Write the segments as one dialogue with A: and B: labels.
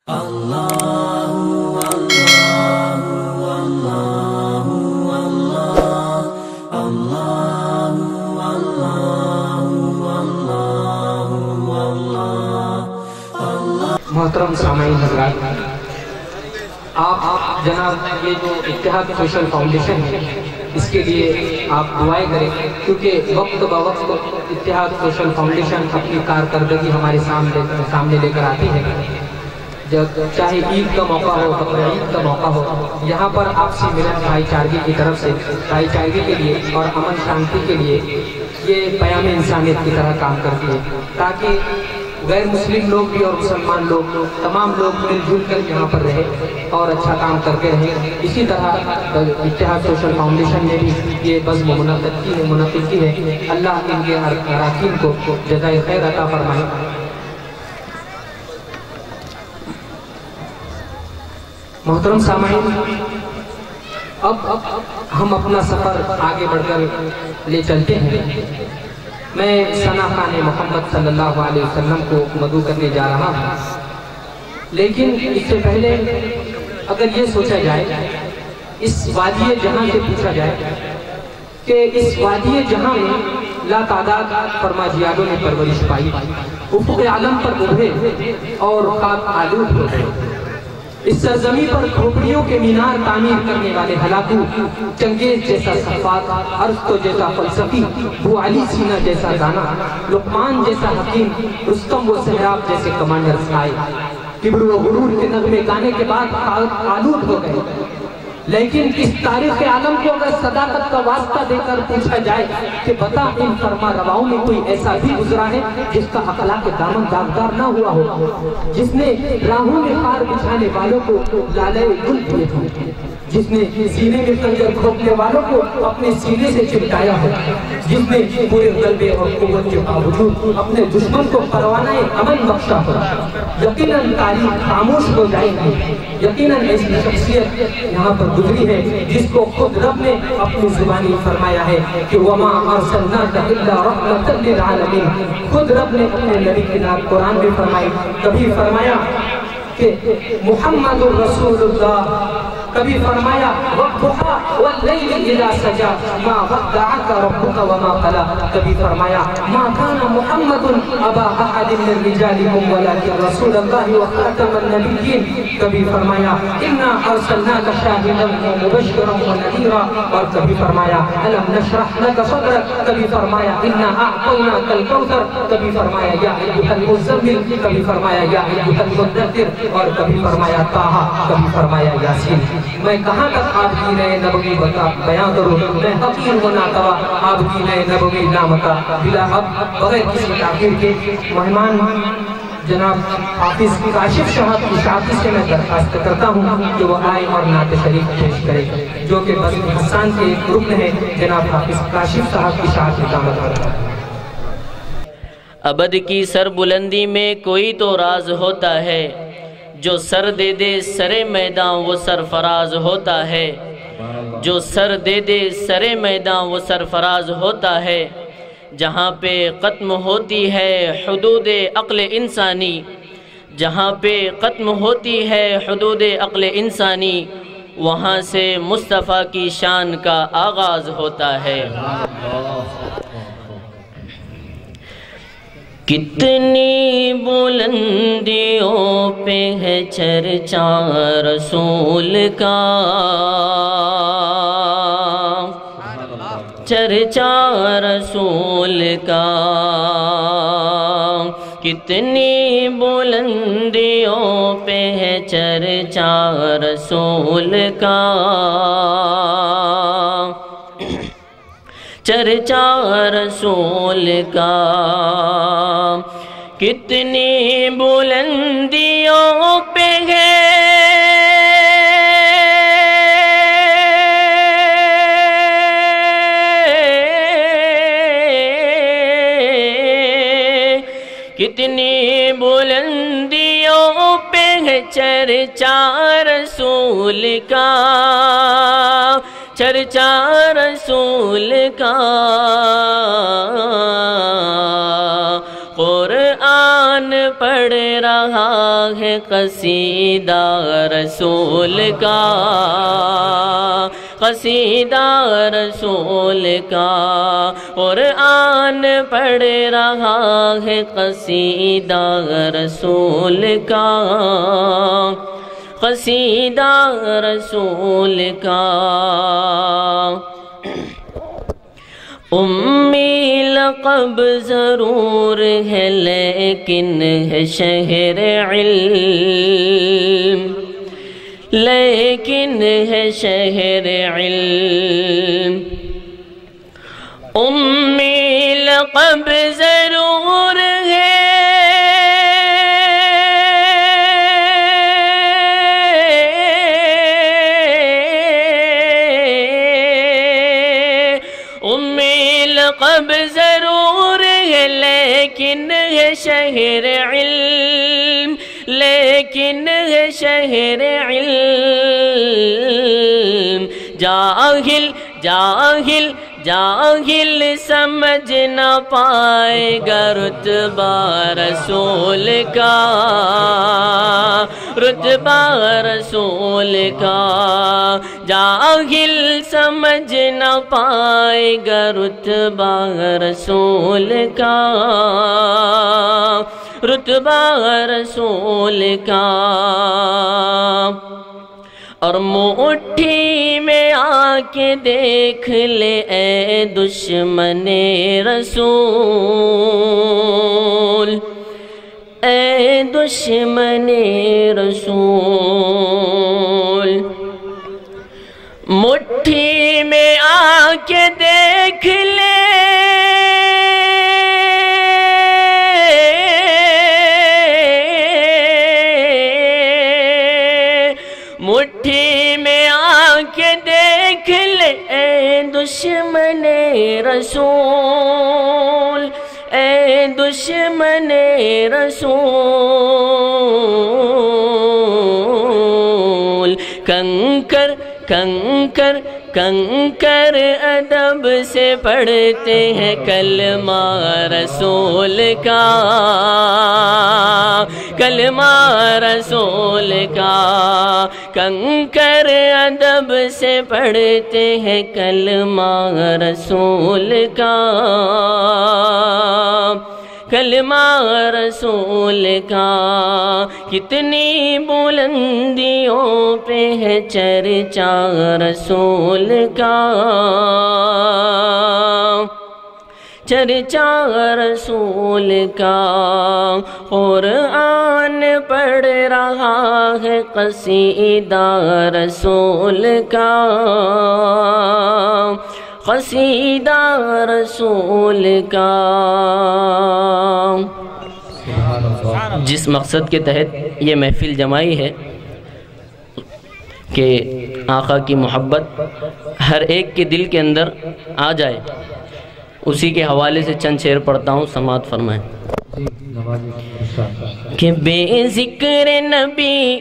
A: محترم سامعین حضرات، آپ جناب یہ جو اتحاد سوشل فاؤنڈیشن ہے اس کے لیے آپ دعائیں کریں، کیونکہ وقت بوقت اتحاد سوشل فاؤنڈیشن اپنی کارکردگی ہمارے سامنے لے کر آتی ہے۔ جب چاہے عید کا موقع ہو، بقرعید کا موقع ہو، یہاں پر آپسی ملن بھائی چارگی کی طرف سے بھائی چارگی کے لیے اور امن شانتی کے لیے یہ پیام انسانیت کی طرح کام کرتی ہے، تاکہ غیر مسلم لوگ بھی اور مسلمان لوگ تمام لوگ مل جل کر یہاں پر رہے اور اچھا کام کرتے رہیں۔ اسی طرح اتحاد سوشل فاؤنڈیشن نے بھی یہ بزم منعقد کی ہے۔ اللہ ان کے اراکین کو جزائے خیر عطا فرمائے۔ محترم سامعین، اب ہم اپنا سفر آگے بڑھ کر لے چلتے ہیں۔ میں ثنا خان محمد صلی اللہ علیہ وسلم کو مدعو کرنے جا رہا ہوں، لیکن اس سے پہلے اگر یہ سوچا جائے، اس وادی جہاں سے پوچھا جائے کہ اس وادی جہاں میں لا تعداد فرماجیالوں نے پرورش پائی، افق عالم پر ابھرے اور خاک آلود ہو گئے، اس سرزمین پر کھوپڑیوں کے مینار تعمیر کرنے والے ہلاکو، چنگیز جیسا صفات، ارسطو جیسا فلسفی، ابو علی سینا جیسا دانا، لقمان جیسا حکیم، رستم و سہراب جیسے کمانڈرز آئے، کبر و غرور کے نغمے گانے کے بعد آلود ہو گئے۔ لیکن اس تاریخ عالم کو اگر صداقت کا واسطہ دے کر پوچھا جائے کہ بتا ان فرما رواؤں میں کوئی ایسا بھی گزرا ہے جس کا اخلاق دامن داغدار نہ ہوا ہو، جس نے راہوں میں خار بچھانے والوں کو لالے گل دیے ہوں، جس نے سینے میں کنجر کھوپنے والوں کو اپنے سینے سے چمٹایا ہو، جس نے پورے غلبے اور قوت کے باوجود اپنے دشمن کو پروانہ امن بخشا ہو، یقیناً تاریخ خاموش ہو جائے گی۔ یقیناً ایسی شخصیت یہاں پر گزری ہے جس کو خود رب نے اپنی زبانی فرمایا ہے کہ وَمَا أَرْسَلْنَاكَ إِلَّا رَحْمَةً لِلْعَالَمِينَ۔ خود رب نے اپنے نبی کے نام قرآن میں فرمائی، کبھی فرمایا کہ محمد الرسول اللہ، کبھی فرمایا وَالضُّحَىٰ وَاللَّيْلِ إِذَا سَجَىٰ مَا وَدَّعَكَ رَبُّكَ وَمَا قَلَىٰ، کبھی فرمایا مَا كَانَ مُحَمَّدٌ أَبَا أَحَدٍ مِّن رِّجَالِكُمْ وَلَٰكِن رَّسُولَ اللَّهِ وَخَاتَمَ النَّبِيِّينَ، کبھی فرمایا إِنَّا أَرْسَلْنَاكَ شَاهِدًا وَمُبَشِّرًا وَنَذِيرًا، اور کبھی فرمایا أَلَمْ نَشْرَحْ لَكَ صَدْرَكَ، کبھی فرمایا إِنَّا أَعْطَيْنَاكَ الْكَوْثَرَ، کبھی فرمایا یا أَيُّهَا الْمُزَّمِّلُ، کبھی فرمایا یا أَيُّهَا الْمُدَّثِّرُ، اور کبھی فرمایا طٰہَ، کبھی فرمایا یاسین۔ میں کہاں تک آپ کی نئے نبوی بیان کروں، میں حقیر و ناتوا آپ کی نئے نبوی نامتا بلا حق بغیر کسی تاخیر کے مہمان جناب حافظ کاشف صاحب کی شاعری سے میں درخواست کرتا ہوں کہ وہ آئے اور نعت شریف پیش کرے، جو کہ بزم حسان کے ایک رکن ہے۔ جناب حافظ کاشف صاحب کی شاعری دعوت کرتا ہوں۔
B: ابد کی سر بلندی میں کوئی تو راز ہوتا ہے، جو سر دے دے سر میدان وہ سرفراز ہوتا ہے، جو سر دے دے سر میدان وہ سرفراز ہوتا ہے، جہاں پہ ختم ہوتی ہے حدود عقل انسانی، جہاں پہ ختم ہوتی ہے حدود عقل انسانی، وہاں سے مصطفیٰ کی شان کا آغاز ہوتا ہے۔ کتنی بلندیوں پہ ہے چرچا رسول کا، چرچا رسول کا، کتنی بلندیوں پہ ہے چرچا رسول کا، چرچا رسول کا، کتنی بلندیوں پہ ہے کتنی بلندیوں پہ ہے چرچا رسول کا، چرچا رسول کا، قرآن پڑھ رہا رہا ہے قصیدہ رسول کا، قصیدہ رسول کا، قرآن پڑھ رہا ہے قصیدہ رسول کا، قصیدہ رسول کا۔ امی لقب ضرور ہے لیکن ہے شہر علم، لیکن ہے شہر علم۔ امی لقب ضرور ہے لقب ضرور ہے لیکن ہے شہر علم، لیکن ہے شہر علم۔ جاہل جاہل جاہل سمجھ نہ پائے گا رتبہ رسول کا، رتبہ رسول کا۔ جاہل سمجھ نہ پائے گا رتبہ رسول کا، رتبہ رسول کا۔ اور مٹھی میں آ کے دیکھ لے اے دشمن رسول، اے دشمن رسول۔ مٹھی میں آ کے دیکھ لے مٹھی میں آ کے دیکھ لے اے دشمن رسول، اے دشمن رسول۔ کنکر کنکر کنکر ادب سے پڑھتے ہیں کلمہ رسول کا، کلمہ رسول کا۔ کنکر ادب سے پڑھتے ہیں کلمہ رسول کا، کلمہ رسول کا۔ کتنی بلندیوں پہ ہے چرچا رسول کا، چرچا رسول کا۔ قرآن پڑھ رہا ہے قصیدہ رسول کا، قصیدہ رسول کا۔ جس مقصد کے تحت یہ محفل جمائی ہے کہ آقا کی محبت ہر ایک کے دل کے اندر آ جائے، اسی کے حوالے سے چند شعر پڑھتا ہوں، سماعت فرمائیں۔ کہ بے ذکر نبی،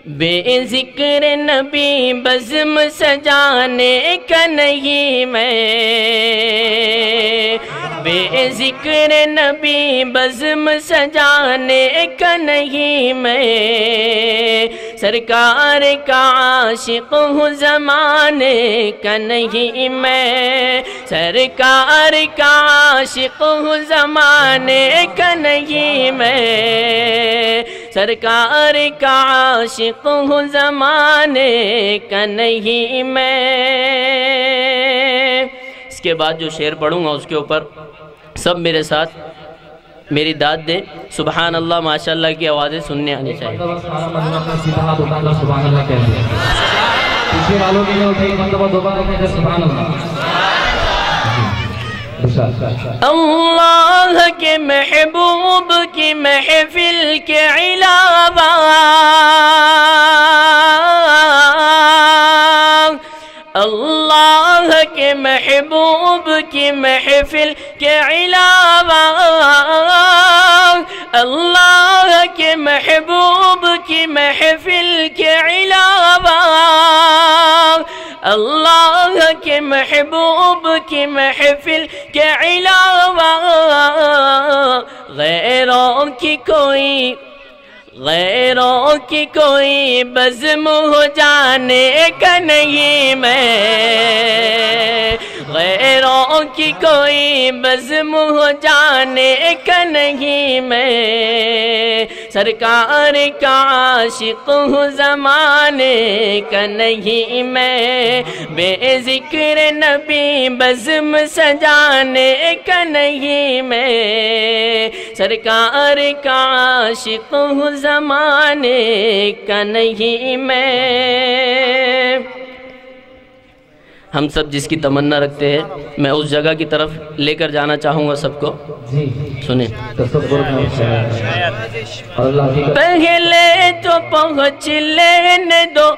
B: بے ذکر نبی بزم سجانے کا نہیں میں، بے ذکر نبی بزم سجانے کا نہیں میں، سرکار کا عاشق ہوں زمانے کا نہیں میں، سرکار کا عاشق ہوں زمانے کا نہیں میں، سرکار کا عاشق ہوں زمانے کا نہیں میں۔ اس کے بعد جو شعر پڑھوں گا اس کے اوپر سب میرے ساتھ میری داد دے۔ سبحان اللہ، ماشاءاللہ کی آوازیں سننے آنی چاہیے۔ اللہ کے محبوب کی محفل کے علاوہ، اللہ کے محبوب کی محفل کے علاوہ، اللہ کے محبوب کی محفل کے علاوہ، اللہ کے محبوب کی محفل کے علاوہ، غیروں کی کوئی غیروں کی کوئی بزم ہو جانے کا نہیں میں، غیروں کی کوئی بزم ہو جانے کا نہیں میں، سرکار کا عاشق ہوں زمانے کا نہیں میں، بے ذکر نبی بزم سجانے کا نہیں میں، سرکار کا عاشق ہوں زمانے کا نہیں میں۔ ہم سب جس کی تمنا رکھتے ہیں، میں اس جگہ کی طرف لے کر جانا چاہوں گا سب کو، سنیں۔ پہلے تو پہنچ لینے دو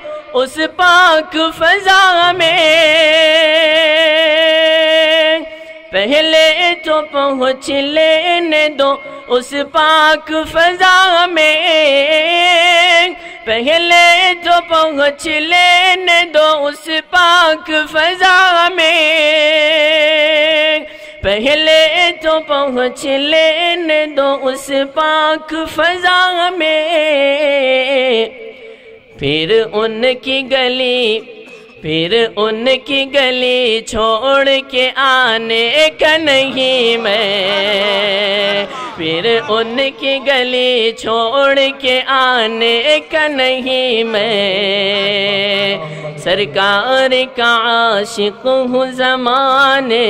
B: اس پاک فضا میں، پہلے تو پہنچ لینے دو اس پاک فضا میں، پہلے تو پہنچ لینے دو اس پاک فضا میں، پہلے تو پہنچ لینے دو اس پاک فضا میں، پھر ان کی گلی، پھر ان کی گلی چھوڑ کے آنے کا نہیں میں، پھر ان کی گلی چھوڑ کے آنے کا نہیں میں، سرکار کا عاشق ہوں زمانے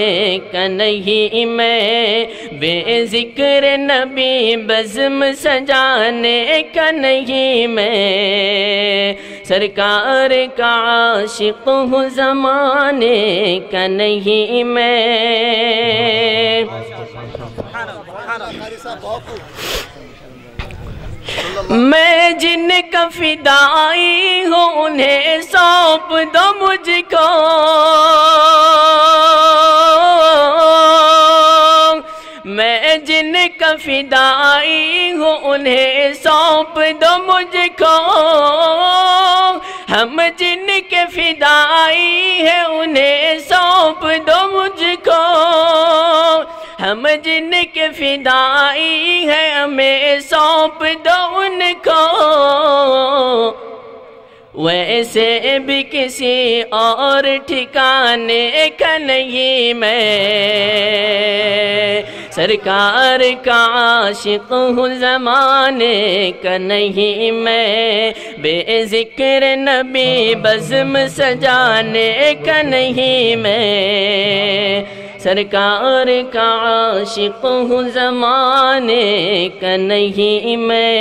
B: کا نہیں میں، بے ذکر نبی بزم سجانے کا نہیں میں، سرکار کا عاشق ہوں زمانے کا نہیں میں۔ میں جن کا فدائی ہوں انہیں سونپ دو مجھ کو، میں جن کا فدائی ہوں انہیں سونپ دو مجھ کو، ہم جن کے فدائی ہیں انہیں سونپ دو مجھ کو، ہم جن کے فدائی ہیں ہمیں سونپ دو ان کو، ویسے بھی کسی اور ٹھکانے کا نہیں میں، سرکار کا عاشق ہوں زمانے کا نہیں میں، بے ذکر نبی بزم سجانے کا نہیں میں، سرکار کا عاشق ہوں زمانے کا نہیں میں۔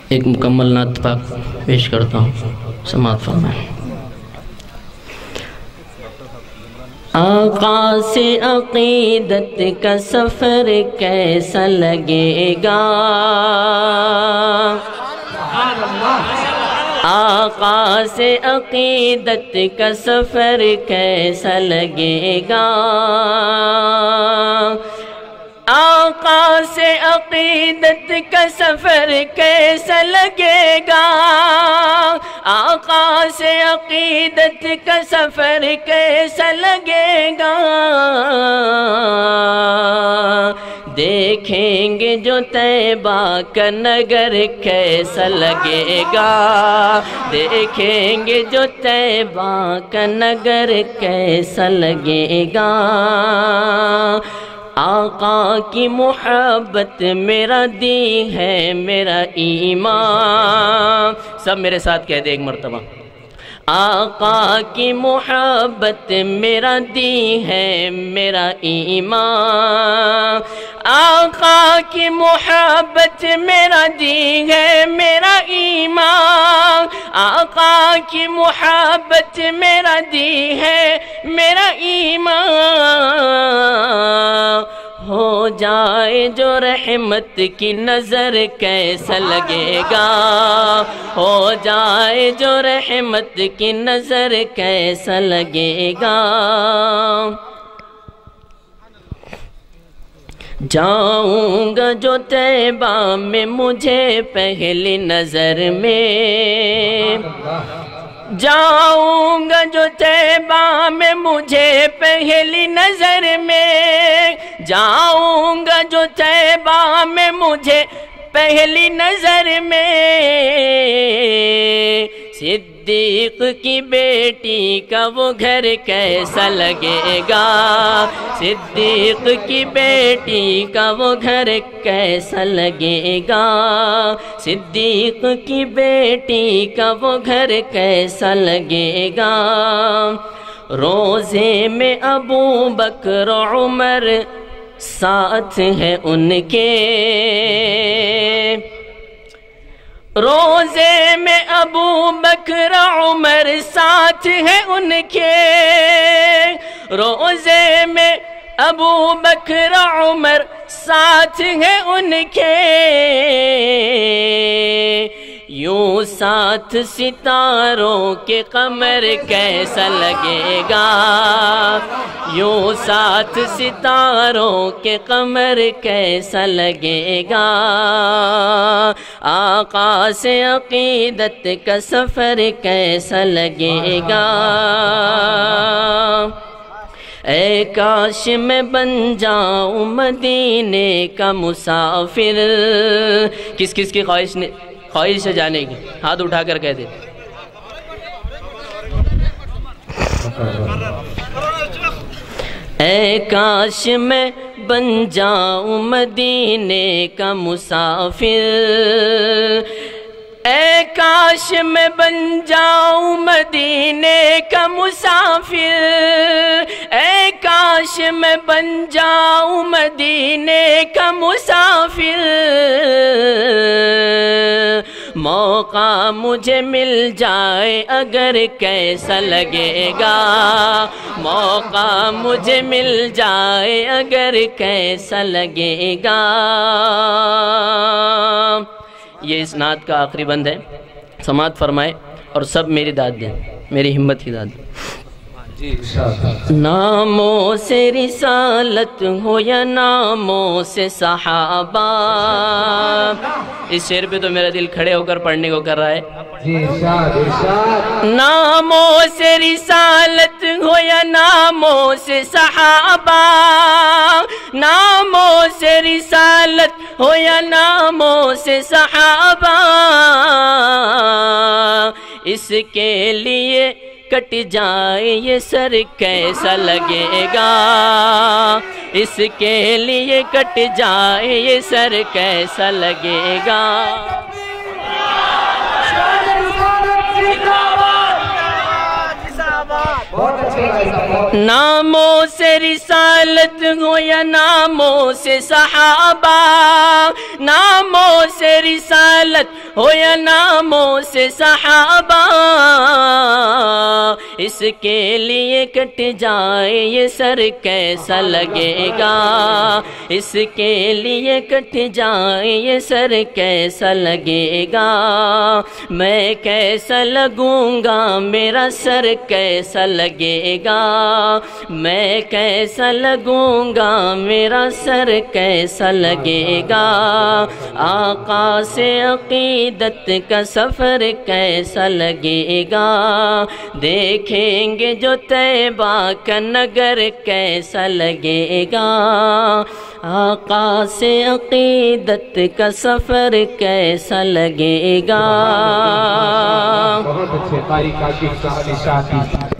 B: ایک مکمل نعت پاک پیش کرتا ہوں، سماعت فرمائیں۔ آقا سے عقیدت کا سفر کیسا لگے گا، آقا سے عقیدت کا سفر کیسا لگے گا، آقا سے عقیدت کا سفر کیسا لگے گا، آقا سے عقیدت کا سفر کیسا لگے گا، دیکھیں گے جو طیبہ کا نگر کیسا لگے گا، دیکھیں گے جو طیبہ کا نگر کیسا لگے گا، آقا کی محبت میرا دین ہے میرا ایمان، سب میرے ساتھ کہہ دے ایک مرتبہ، آقا کی محبت میرا دین ہے میرا ایمان، آقا کی محبت میرا دین ہے میرا ایمان، آقا کی محبت میرا دین ہے میرا ایمان، ہو جائے جو رحمت کی نظر کیسا لگے گا، ہو جائے جو رحمت کی نظر کیسا لگے گا، جاؤں گا جو طیبہ میں مجھے پہلی نظر میں، جاؤں گا جو طیبہ میں مجھے پہلی نظر میں، جاؤں گا جو طیبہ میں مجھے پہلی نظر میں، صدیق کی بیٹی کا وہ گھر کیسا لگے گا، صدیق کی بیٹی کا وہ گھر کیسا لگے گا، صدیق کی بیٹی کا وہ گھر کیسا لگے گا۔ روزے میں ابو بکر عمر ساتھ ہے ان کے، روزے میں ابو بکر عمر ساتھ ہے ان کے، روزے میں ابو بکر عمر ساتھ ہے ان کے، یوں ساتھ ستاروں کے قمر کیسا لگے گا، یوں ساتھ ستاروں کے قمر کیسا لگے گا، آقا سے عقیدت کا سفر کیسا لگے گا۔ اے کاش میں بن جاؤں مدینے کا مسافر، کس کس کی خواہش ہے جانے کی؟ ہاتھ اٹھا کر کہہ دے۔ اے کاش میں بن جاؤں مدینے کا مسافر، اے کاش میں بن جاؤں مدینے کا مسافر، اے کاش میں بن جاؤں مدینے کا مسافر، موقع مجھے مل جائے اگر کیسا لگے گا، موقع مجھے مل جائے اگر کیسا لگے گا۔ یہ اس نعت کا آخری بند ہے، سماعت فرمائے اور سب میری داد دیں، میری ہمت کی داد دیں۔ ناموں سے رسالت ہو یا ناموں سے صحابہ، اس شعر پہ تو میرا دل کھڑے ہو کر پڑھنے کو کر رہا ہے۔ ناموں سے رسالت ہو یا ناموں سے صحابہ، ناموں سے رسالت ہو یا ناموں سے صحابہ، اس کے لیے کٹ جائے یہ سر کیسا لگے گا، اس کے لیے کٹ جائے یہ سر کیسا لگے گا۔ ناموں سے رسالت ہو یا ناموں سے صحابہ، ناموں سے رسالت ہو یا ناموں سے صحابہ، اس کے لیے کٹ جائے یہ سر کیسا لگے گا، اس کے لیے کٹ جائے یہ سر کیسا لگے گا۔ میں کیسا لگوں گا، میرا سر کیسا لگے گا، میں کیسا لگوں گا، میرا سر کیسا لگے گا۔ آقا سے عقیدت کا سفر کیسا لگے گا، دیکھیں گے جو طیبہ کا نگر کیسا لگے گا۔ آقا سے عقیدت کا سفر کیسا لگے گا۔
A: بہت اچھے قاری کاشف صاحب